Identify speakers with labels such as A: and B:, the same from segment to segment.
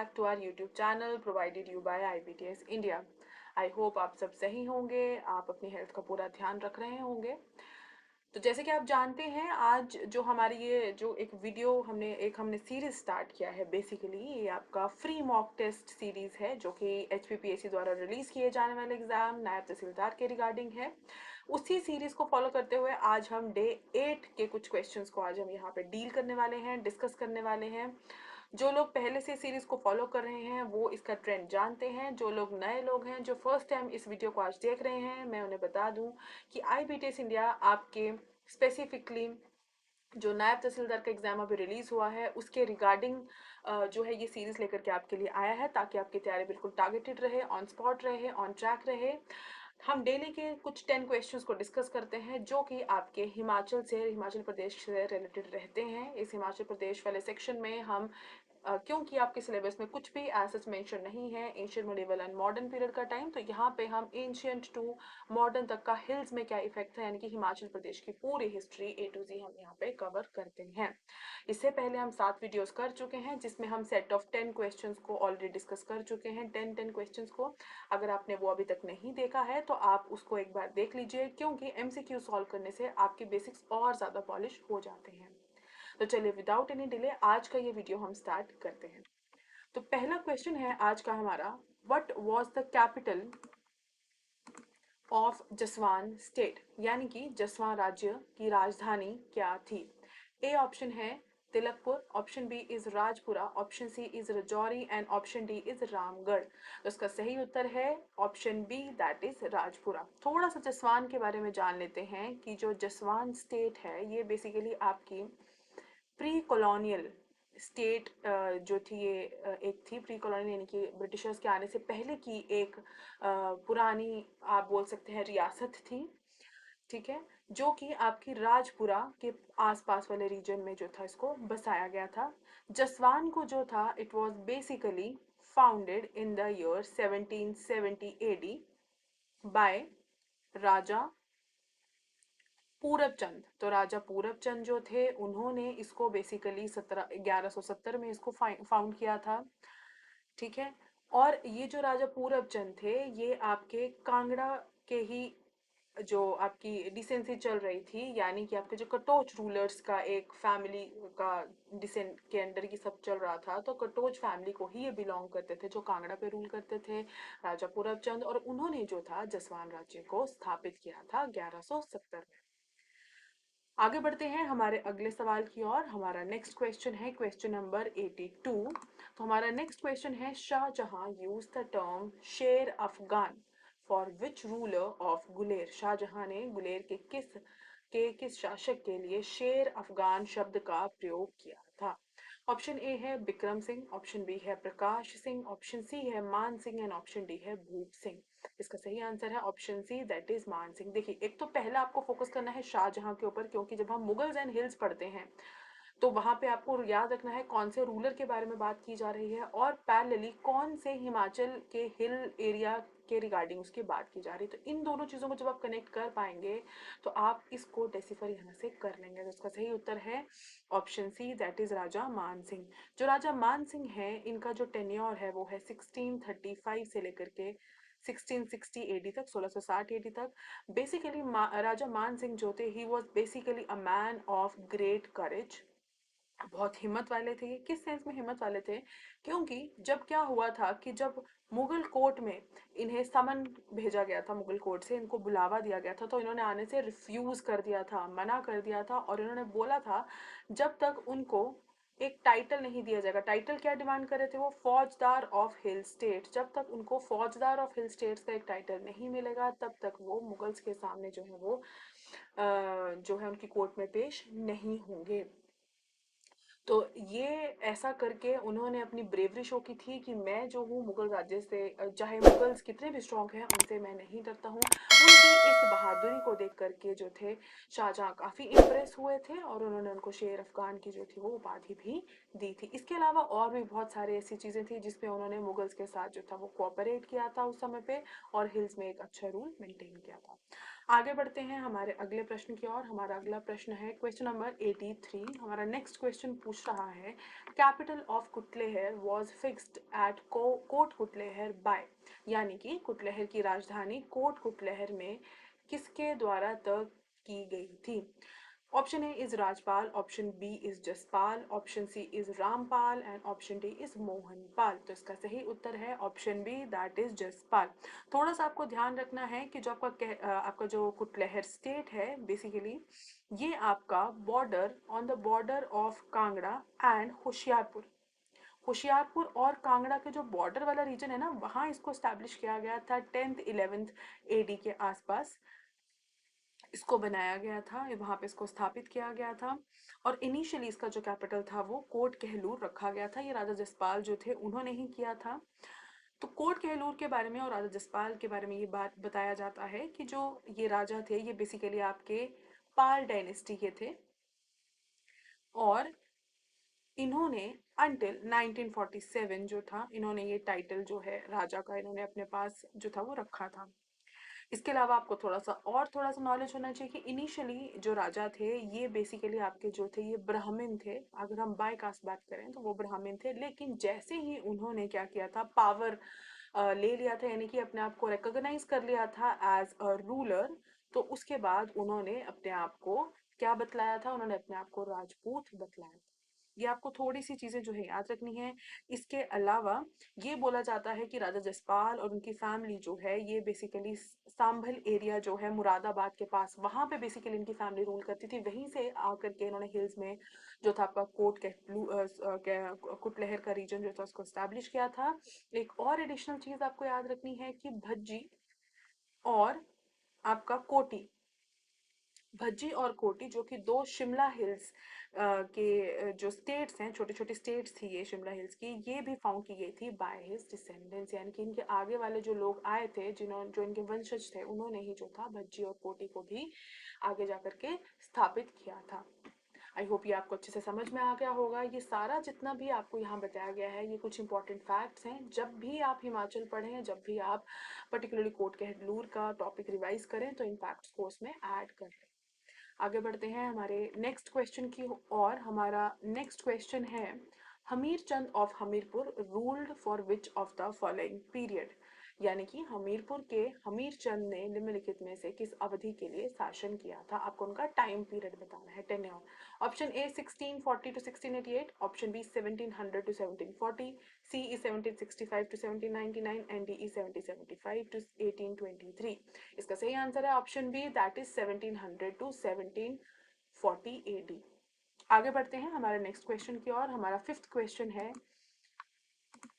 A: back to our YouTube channel provided you by IBTS India. I hope आप सब सही होंगे, आप अपनी हेल्थ का पूरा ध्यान रख रहे होंगे। तो जैसे कि आप जानते हैं, आज जो हमारी ये जो एक वीडियो हमने सीरीज स्टार्ट किया है, बेसिकली ये आपका फ्री मॉक टेस्ट सीरीज है जो कि HPPSC द्वारा रिलीज किए जाने वाले एग्जाम नायब तहसीलदार के रिगार्डिंग है। उसी सीरीज को फॉलो करते हुए आज हम डे 8 के कुछ क्वेश्चंस को आज हम यहाँ पे डील करने वाले हैं, डिस्कस करने वाले हैं। जो लोग पहले से सीरीज को फॉलो कर रहे हैं वो इसका ट्रेंड जानते हैं। जो लोग नए लोग हैं, जो फर्स्ट टाइम इस वीडियो को आज देख रहे हैं, मैं उन्हें बता दूं कि IBTS इंडिया आपके स्पेसिफिकली जो नायब तहसीलदार का एग्जाम अभी रिलीज हुआ है उसके रिगार्डिंग जो है ये सीरीज लेकर के आपके लिए आया है, ताकि आपकी तैयारी बिल्कुल टारगेटेड रहे, ऑन स्पॉट रहे, ऑन ट्रैक रहे। हम डेली के कुछ 10 क्वेश्चंस को डिस्कस करते हैं जो कि आपके हिमाचल प्रदेश से रिलेटेड रहते हैं। इस हिमाचल प्रदेश वाले सेक्शन में हम क्योंकि आपके सिलेबस में कुछ भी एसेस मेंशन नहीं है ancient, medieval and modern period का टाइम, तो यहाँ पे हम एंशियंट टू मॉडर्न तक का हिल्स में क्या इफेक्ट है, यानी कि हिमाचल प्रदेश की पूरी हिस्ट्री A to Z हम यहाँ पे कवर करते हैं। इससे पहले हम 7 वीडियोस कर चुके हैं जिसमें हम सेट ऑफ 10 क्वेश्चंस को ऑलरेडी डिस्कस कर चुके हैं, 10 क्वेश्चंस को। अगर आपने वो अभी तक नहीं देखा है तो आप उसको एक बार देख लीजिए, क्योंकि MCQ सॉल्व करने से आपके बेसिक्स और ज्यादा पॉलिश हो जाते हैं। तो चलिए विदाउट एनी डिले आज का ये वीडियो हम स्टार्ट करते हैं। तो पहला क्वेश्चन है आज का हमारा, what was the capital of Jaswan state, यानी कि जसवान राज्य की राजधानी क्या थी। ए ऑप्शन है Tilakpur, option B is Rajpura, option C is Rajouri and option D is Ramgarh. तो इसका सही उत्तर है option B, that is Rajpura. थोड़ा सा जसवान के बारे में जान लेते हैं कि जो जसवान स्टेट है ये बेसिकली आपकी प्री कॉलोनियल स्टेट जो थी, ये एक थी प्री कॉलोनियल, यानी कि ब्रिटिशर्स के आने से पहले की एक पुरानी आप बोल सकते हैं रियासत थी, ठीक है, जो कि आपकी राजपुरा के आसपास वाले रीजन में जो था इसको बसाया गया था। जसवान को जो था it was basically founded in the year 1770 AD by Raja Purab Chand. तो राजा पूरब चंद जो थे उन्होंने इसको बेसिकली 1170 में इसको फाउंड किया था, ठीक है। और ये जो राजा पूरब चंद थे ये आपके कांगड़ा के ही जो आपकी डिसेंसी चल रही थी, यानी कि आपके जो कटोच रूलर्स का एक फैमिली का डिसेंट के अंडर ये सब चल रहा था, तो कटोच फैमिली को ही ये बिलोंग करते थे जो कांगड़ा पे रूल करते थे, राजा पूरब चंद। और उन्होंने जो था जसवान राज्य को स्थापित किया था 1170 में। आगे बढ़ते हैं हमारे अगले सवाल की ओर। हमारा नेक्स्ट क्वेश्चन है क्वेश्चन नंबर 82। तो हमारा नेक्स्ट क्वेश्चन है, Shahjahan use the term Sher Afgan for which ruler of Guler. Shahjahan ने गुलेर के किस शासक के लिए शेर अफगान शब्द का प्रयोग किया था। ऑप्शन ए है बिक्रम सिंह, ऑप्शन बी है प्रकाश सिंह, ऑप्शन सी है मान सिंह एंड ऑप्शन डी है भूप सिंह। इसका सही आंसर है ऑप्शन सी, दैट इज मान सिंह। देखिए, एक तो पहला आपको फोकस करना है शाहजहां के ऊपर, क्योंकि जब हम मुगल्स एंड हिल्स पढ़ते हैं तो वहां पे आपको याद रखना है कौन से रूलर के बारे में बात की जा रही है और पैरेलली कौन से हिमाचल के हिल एरिया के रिगार्डिंग उसकी बात की जा रही है। तो इन दोनों चीजों को जब आप कनेक्ट कर पाएंगे तो आप इसको डेसिफर यहाँ से कर लेंगे। तो इसका सही उत्तर है ऑप्शन सी, दैट इज राजा मान सिंह। जो राजा मान सिंह है इनका जो टेन्योर है वो है 1635 से लेकर के 1660 AD तक, 1660 AD तक। बेसिकली राजा मान सिंह जो थे he was basically a man of great courage. बहुत हिम्मत वाले थे। ये किस सेंस में हिम्मत वाले थे, क्योंकि जब क्या हुआ था कि जब मुगल कोर्ट में इन्हें समन भेजा गया था, मुगल कोर्ट से इनको बुलावा दिया गया था, तो इन्होंने आने से रिफ्यूज कर दिया था, मना कर दिया था। और इन्होंने बोला था जब तक उनको एक टाइटल नहीं दिया जाएगा। टाइटल क्या डिमांड कर रहे थे वो, फौजदार ऑफ हिल स्टेट। जब तक उनको फौजदार ऑफ हिल स्टेट्स का एक टाइटल नहीं मिलेगा तब तक वो मुगल्स के सामने जो है वो जो है उनकी कोर्ट में पेश नहीं होंगे। तो ये ऐसा करके उन्होंने अपनी ब्रेवरी शो की थी कि मैं जो हूँ मुगल राज्य से, चाहे मुगल्स कितने भी स्ट्रॉन्ग हैं उनसे मैं नहीं डरता हूँ। उनकी इस बहादुरी को देख करके जो थे शाहजहां काफी इम्प्रेस हुए थे और उन्होंने उनको शेर अफगान की जो थी वो उपाधि भी दी थी। इसके अलावा और भी बहुत सारी ऐसी चीजें थी जिसमें उन्होंने मुगल्स के साथ जो था वो कोऑपरेट किया था उस समय पे और हिल्स में एक अच्छा रूल मेंटेन किया था। आगे बढ़ते हैं हमारे अगले प्रश्न की ओर। हमारा अगला प्रश्न है क्वेश्चन नंबर 83। हमारा नेक्स्ट क्वेश्चन पूछ रहा है, capital of Kutlehar was fixed at Kot Kutlehar by, यानी कि कुटलेहर की राजधानी कोट कुटलेहर में किसके द्वारा तय की गई थी। Option A is Rajpal, option B is Jaspal, option C is Rampal and option D is Mohanpal. तो इसका सही उत्तर है option B, that is Jaspal. थोड़ा सा आपको ध्यान रखना है कि जो आपका जो कुटलहर स्टेट है बेसिकली, ये आपका border on the border of Kangra and Hoshiarpur, Hoshiarpur और कांगड़ा के जो बॉर्डर वाला रीजन है ना, वहां इसको स्टैब्लिश किया गया था 10th 11th एडी के आसपास इसको बनाया गया था, वहां पे इसको स्थापित किया गया था। और इनिशियली इसका जो कैपिटल था वो कोट कहलूर रखा गया था। ये राजा जसपाल जो थे उन्होंने ही किया था। तो कोट कहलूर के बारे में और राजा जसपाल के बारे में ये बात बताया जाता है कि जो ये राजा थे ये बेसिकली आपके पाल डायनेस्टी के थे, और इन्होंने अंटिल 1947 जो था, इन्होंने ये टाइटल जो है राजा का इन्होंने अपने पास जो था वो रखा था। इसके अलावा आपको थोड़ा सा नॉलेज होना चाहिए कि इनिशियली जो राजा थे ये बेसिकली आपके जो थे ये ब्राह्मण थे। अगर हम बाय कास्ट बात करें तो वो ब्राह्मण थे, लेकिन जैसे ही उन्होंने क्या किया था, पावर ले लिया था, यानी कि अपने आप को रिकॉग्नाइज कर लिया था एज अ रूलर, तो उसके बाद उन्होंने अपने आप को क्या बतलाया था, उन्होंने अपने आप को राजपूत बतलाया था। ये आपको थोड़ी सी चीजें जो है याद रखनी है। इसके अलावा ये बोला जाता है कि राजा जसपाल और उनकी फैमिली जो है ये बेसिकली सांभल एरिया जो है मुरादाबाद के पास, वहां पे बेसिकली इनकी फैमिली रूल करती थी। वहीं से आकर के इन्होंने हिल्स में जो था आपका कुटलहर का रीजन जो था उसको स्टैब्लिश किया था। एक और एडिशनल चीज आपको याद रखनी है कि भज्जी और आपका कोटी, भज्जी और कोटी जो कि दो शिमला हिल्स के जो स्टेट्स हैं, छोटी छोटी स्टेट्स थी ये शिमला हिल्स की, ये भी फाउंड की गई थी बाय हिज डिसेंडेंट्स, यानी कि इनके आगे वाले जो लोग आए थे जिन्होंने जो इनके वंशज थे उन्होंने ही जो था भज्जी और कोटी को भी आगे जाकर के स्थापित किया था। आई होप ये आपको अच्छे से समझ में आ गया होगा। ये सारा जितना भी आपको यहाँ बताया गया है ये कुछ इंपॉर्टेंट फैक्ट्स हैं। जब भी आप हिमाचल पढ़ें, जब भी आप पर्टिकुलरली कोट कहलूर का टॉपिक रिवाइज करें तो इन फैक्ट्स को उसमें ऐड कर लें। आगे बढ़ते हैं हमारे नेक्स्ट क्वेश्चन की और। हमारा नेक्स्ट क्वेश्चन है, Hamir Chand of Hamirpur ruled for which of the following period, यानी कि हमीरपुर के हमीर चंद ने निम्नलिखित में से किस अवधि के लिए शासन किया था। आपको उनका टाइम पीरियड बताना है, tenure. Option A 1640 to 1688, option B 1700 to 1740, C is 1765 to 1799 and D is 1775 to 1823। इसका सही आंसर है option B, that is 1700 to 1740 AD. आगे बढ़ते हैं हमारे नेक्स्ट क्वेश्चन की ओर। हमारा फिफ्थ क्वेश्चन है,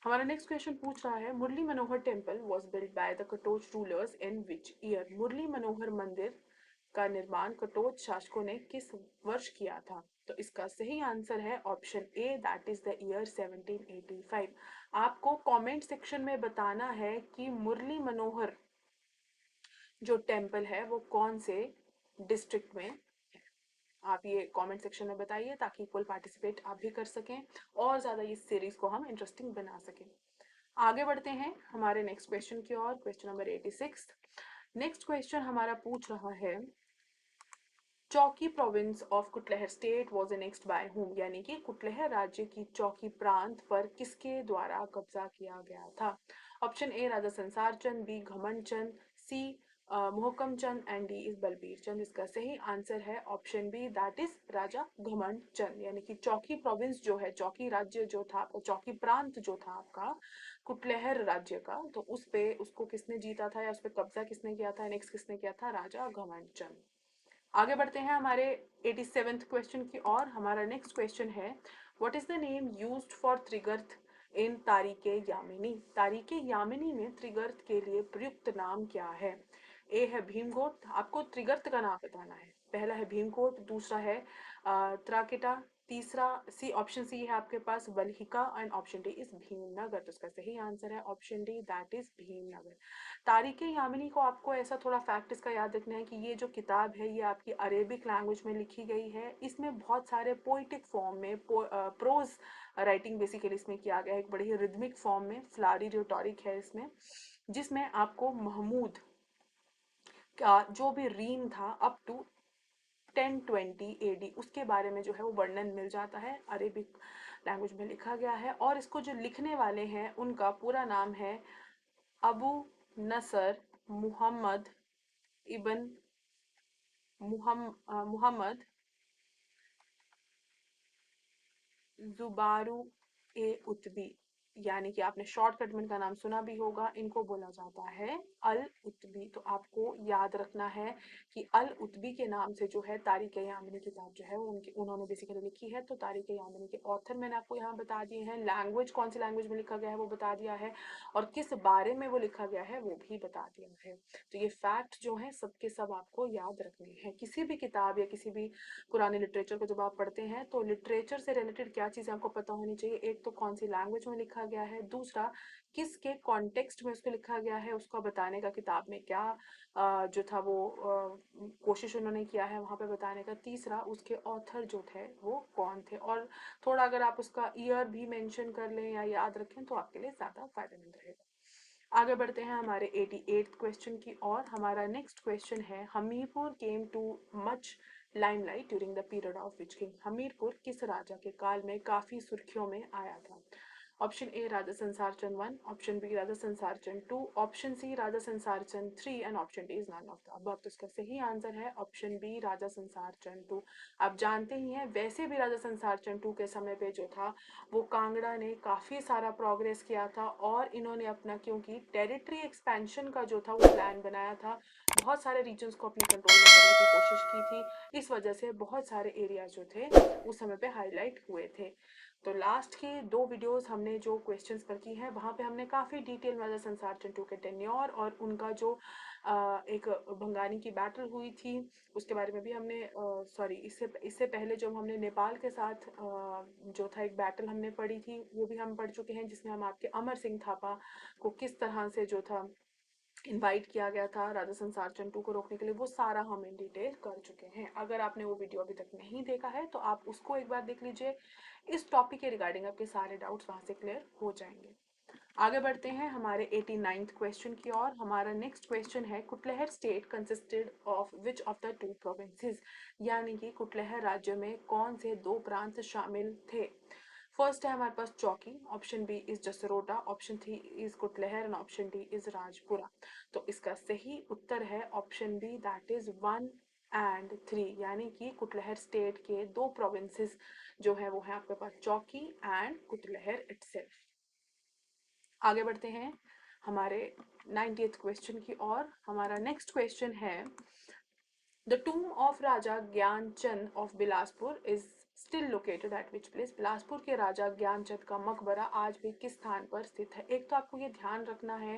A: हमारा नेक्स्ट क्वेश्चन पूछ रहा है, Murli Manohar temple was build by the Katoch rulers in which year. Murli Manohar मंदिर का निर्माण कटोच शासकों ने किस वर्ष किया था। तो इसका सही आंसर है option A, that is the year 1785। आपको कमेंट सेक्शन में बताना है कि मुरली मनोहर जो टेम्पल है वो कौन से डिस्ट्रिक्ट में। आप ये कमेंट सेक्शन में बताइए ताकि इक्वल पार्टिसिपेट आप भी कर सकें और ज़्यादा इस सीरीज को हम इंटरेस्टिंग बना सकें। आगे बढ़ते हैं हमारे नेक्स्ट क्वेश्चन की ओर, क्वेश्चन नंबर 86। नेक्स्ट क्वेश्चन हमारा पूछ रहा है, Chauki province of Kutlehar state was annexed by whom, यानी कि कुटलहर राज्य की चौकी प्रांत पर किसके द्वारा कब्जा किया गया था। Option A Raja Sansar Chand, B घमंड चंद, सी मोहकम चंद एंड डी इज बलबीर चंद। इसका सही आंसर है ऑप्शन बी, दैट इज राजा घमंड चंद। यानी कि चौकी प्रोविंस जो है, चौकी राज्य जो था आपका, चौकी प्रांत जो था आपका कुटलहर राज्य का, तो उस पे उसको किसने जीता था या उस पर कब्जा किसने किया था, नेक्स्ट किसने किया था, राजा घमंड चंद। आगे बढ़ते हैं हमारे 87th क्वेश्चन की और। हमारा नेक्स्ट क्वेश्चन है, what is the name used for Trigarta in Tarikh-i Yamini. Tarikh-i Yamini में त्रिगर्त के लिए प्रयुक्त नाम क्या है। ए है भीमकोट, आपको त्रिगर्त का नाम बताना है। पहला है भीमकोट, दूसरा है त्राकेटा, तीसरा सी, ऑप्शन सी है आपके पास Valhika and option D is Bhimnagar. तो इसका सही आंसर है option D, that is Bhimnagar. Tarikh-i Yamini को आपको ऐसा थोड़ा फैक्ट इसका याद रखना है कि ये जो किताब है ये आपकी अरेबिक लैंग्वेज में लिखी गई है। इसमें बहुत सारे पोइटिक फॉर्म में प्रोज राइटिंग बेसिकली इसमें किया गया है, एक बड़ी ही रिदमिक फॉर्म में, फ्लारी रिटोरिक है इसमें, जिसमें आपको महमूद का जो भी रीन था अप टू 1020 एडी, उसके बारे में जो है वो वर्णन मिल जाता है, अरेबिक लैंग्वेज में लिखा गया है। और इसको जो लिखने वाले हैं उनका पूरा नाम है अबू नसर मुहम्मद इबन मुहम्मद जुबारू ए उतबी, यानी कि आपने शॉर्टकट में इनका नाम सुना भी होगा, इनको बोला जाता है अल उतबी। तो आपको याद रखना है कि अल उतबी के नाम से जो है तारिक यामिनी किताब जो है वो उन्होंने बेसिकली लिखी है। तो तारिक यामिनी के ऑथर मैंने आपको यहाँ बता दिए हैं, लैंग्वेज कौन सी लैंग्वेज में लिखा गया है वो बता दिया है, और किस बारे में वो लिखा गया है वो भी बता दिया है। तो ये फैक्ट जो है सबके सब आपको याद रखने हैं। किसी भी किताब या किसी भी पुराने लिटरेचर को जब आप पढ़ते हैं तो लिटरेचर से रिलेटेड क्या चीज़ें आपको पता होनी चाहिए, एक तो कौन सी लैंग्वेज में लिखा गया है, दूसरा किसके कॉन्टेक्स्ट में उसको लिखा गया है, उसको बताने का किताब में क्या जो था वो कोशिश उन्होंने किया है वहाँ पे बताने का, तीसरा उसके ऑथर जो थे वो कौन थे, और थोड़ा अगर आप उसका ईयर भी मेंशन कर लें या याद रखें तो आपके लिए ज़्यादा फायदेमंद रहेगा। आगे बढ़ते हैं हमारे 88th क्वेश्चन की ओर। हमारा नेक्स्ट क्वेश्चन है, Hamirpur came too much limelight during the period of which king. Hamirpur किस राजा के काल में काफी सुर्खियों में आया था? Option A Raja Sansar Chand one, option B Raja Sansar Chand two, option C Raja Sansar Chand three, and option D is none of the above. तो इसका सही आंसर है option B Raja Sansar Chand to. आप जानते ही हैं वैसे भी राजा संसार चंद टू के समय पे जो था वो कांगड़ा ने काफ़ी सारा प्रोग्रेस किया था, और इन्होंने अपना क्योंकि टेरिटरी एक्सपेंशन का जो था वो प्लान बनाया था, बहुत सारे रीजन्स को अपने कंट्रोल में करने की कोशिश की थी, इस वजह से बहुत सारे एरियाज जो थे उस समय पे हाईलाइट हुए थे। तो लास्ट की दो वीडियोस हमने जो क्वेश्चंस पर की हैं वहाँ पे हमने काफ़ी डिटेल में राजा संसार चंद के टेन्योर और उनका जो एक भंगानी की बैटल हुई थी उसके बारे में भी हमने, सॉरी इससे इससे पहले जो हमने नेपाल के साथ जो था एक बैटल हमने पढ़ी थी वो भी हम पढ़ चुके हैं, जिसमें हम आपके अमर सिंह थापा को किस तरह से जो था इनवाइट किया गया था राजा संसार चंटू को रोकने के लिए, वो सारा हम इन डिटेल कर चुके हैं। अगर आपने वो वीडियो अभी तक नहीं देखा है तो आप उसको एक बार देख लीजिए, इस टॉपिक के रिगार्डिंग आपके सारे डाउट्स वहां से क्लियर हो जाएंगे। आगे बढ़ते हैं हमारे 89th क्वेश्चन की ओर। हमारा नेक्स्ट क्वेश्चन है, Kutlehar state consisted of which of the two provinces, यानी कि कुटलहर राज्य में कौन से दो प्रांत शामिल थे? फर्स्ट है हमारे पास Chauki, option B is Jasrota, option three is Kutlehar, and option D is Rajpura. तो इसका सही उत्तर है option B, that is 1 and 3, यानी कि कुटलहर स्टेट के दो प्रोविंसेस जो है वो है आपके पास चौकी एंड कुटलहर इटसेल्फ। आगे बढ़ते हैं हमारे 90th क्वेश्चन की ओर। हमारा नेक्स्ट क्वेश्चन है, the टूम of Raja Gyanchand of Bilaspur is still located at which place. Bilaspur के राजा ज्ञानचंद का मकबरा आज भी किस स्थान पर स्थित है? एक तो आपको ये ध्यान रखना है,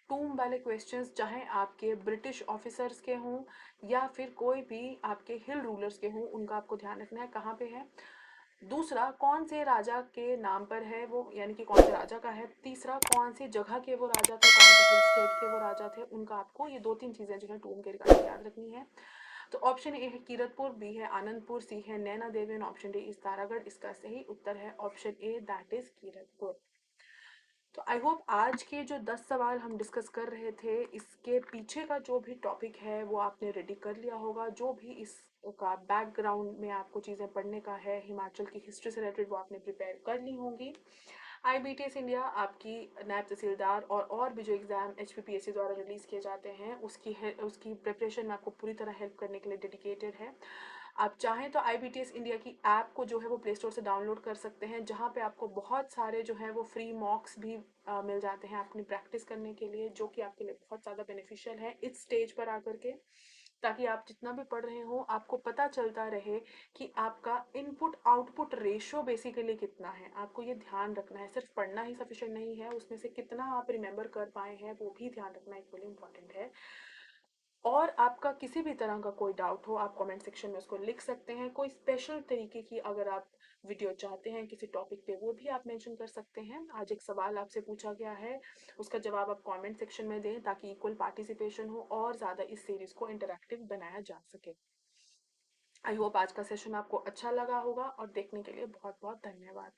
A: टूम वाले क्वेश्चंस चाहे आपके ब्रिटिश ऑफिसर्स के हों या फिर कोई भी आपके हिल रूलर्स के हों, उनका आपको ध्यान रखना है कहाँ पे है। दूसरा कौन से राजा के नाम पर है वो, यानी कि कौन से राजा का है। तीसरा कौन सी जगह के वो राजा थे, कौन से हिल स्टेट के वो राजा थे, उनका आपको ये दो तीन चीजें जो है टूम के रिगार्डिंग याद रखनी है। तो ऑप्शन ए है कीरतपुर, बी है आनंदपुर, सी है नैना देवी, ऑप्शन डी इस तारागढ़। इसका सही उत्तर है option A, that is Kiratpur. तो आई होप आज के जो 10 सवाल हम डिस्कस कर रहे थे इसके पीछे का जो भी टॉपिक है वो आपने रेडी कर लिया होगा, जो भी इसका बैकग्राउंड में आपको चीज़ें पढ़ने का है हिमाचल की हिस्ट्री से रिलेटेड वो आपने प्रिपेयर कर ली होंगी। IBTS इंडिया आपकी नायब तहसीलदार और भी जो एग्ज़ाम HPPSC द्वारा रिलीज़ किए जाते हैं उसकी प्रिपरेशन में आपको पूरी तरह हेल्प करने के लिए डेडिकेटेड है। आप चाहें तो IBTS इंडिया की ऐप को जो है वो प्ले स्टोर से डाउनलोड कर सकते हैं, जहाँ पे आपको बहुत सारे जो है वो फ्री मॉक्स भी मिल जाते हैं अपनी प्रैक्टिस करने के लिए, जो कि आपके लिए बहुत ज़्यादा बेनिफिशियल है इस स्टेज पर आकर के, ताकि आप जितना भी पढ़ रहे हो आपको पता चलता रहे कि आपका इनपुट आउटपुट रेशो बेसिकली कितना है। आपको ये ध्यान रखना है, सिर्फ पढ़ना ही सफिशिएंट नहीं है, उसमें से कितना आप रिमेंबर कर पाए हैं वो भी ध्यान रखना इक्वली इंपॉर्टेंट है। और आपका किसी भी तरह का कोई डाउट हो आप कमेंट सेक्शन में उसको लिख सकते हैं। कोई स्पेशल तरीके की अगर आप वीडियो चाहते हैं किसी टॉपिक पे वो भी आप मेंशन कर सकते हैं। आज एक सवाल आपसे पूछा गया है, उसका जवाब आप कमेंट सेक्शन में दें ताकि इक्वल पार्टिसिपेशन हो और ज़्यादा इस सीरीज को इंटरैक्टिव बनाया जा सके। आई होप आज का सेशन आपको अच्छा लगा होगा और देखने के लिए बहुत बहुत धन्यवाद।